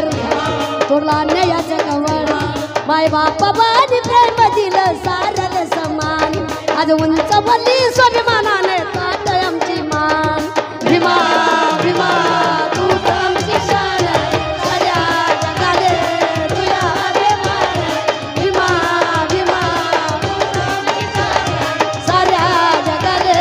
घर तोडला अन्यायाचं कवळ माय बापा बानी प्रेम दिलं सारल समान आज उंच वल्ली स्वाभिमानाने ताट आमची मान भीमा भीमा तू आमची शान साऱ्या जगाले तुझ्या अभिमान भीमा भीमा तू आमची शान साऱ्या जगाले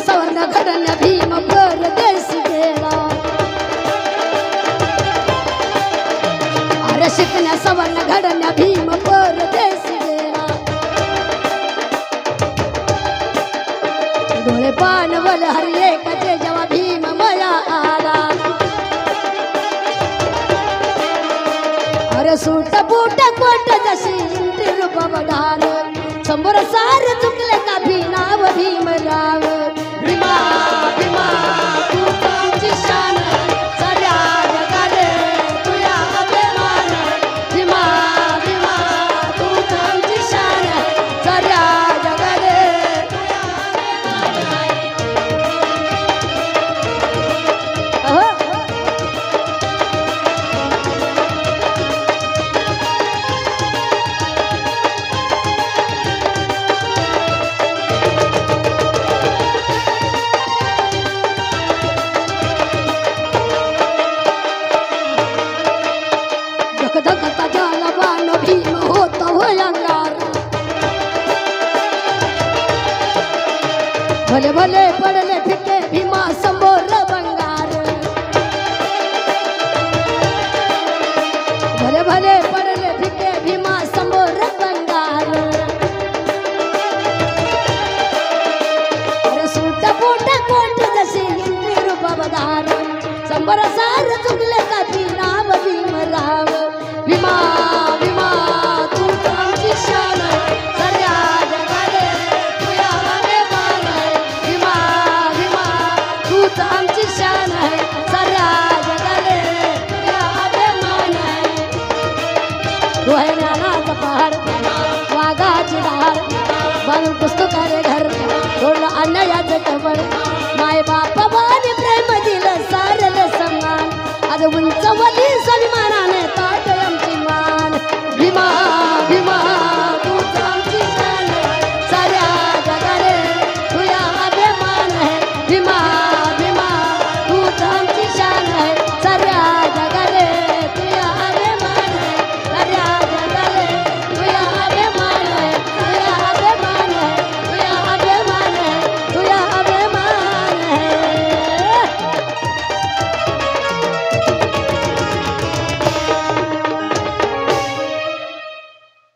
सवर्ण घडण्या भीम परदेशी गेला अरे शिकण्या सवर्ण घडण्या भीम परदेशी गेला डोळे पाणवल हरिये कचे जेव्हा भीम मया आला अरे सूट बूट कोट जशी इंद्री रूप बघाल समोर सार चुकले का भीनाव भीमराव भीमा भीमा तू आमची शान साऱ्या जगाले तुझ्या अभिमान भीमा भीमा तू आमची शान साऱ्या जगाले धकधकता झाला बाण भीम होता भयंकर भले भले पडले फिके भीमा समोर बंगार भले भले पडले फिके भीमा समोर बंगार अरे सूट बूट कोट जशी इंद्री रूप बधार संबर सार चुकले का भीनाव भीमराव भीमा भीमा तू आमची शान साऱ्या जगाले तुझ्या अभिमान भीमा भीमा तू आमची शान साऱ्या जगाले तुझ्या अभिमान तू आहे ज्ञानाचा पहाड वाघाची धार बांधून पुस्तकाले घर तोडलं अन्यायाचं कवळ माय बापा बानी प्रेम दिलं सारल समान आज उंच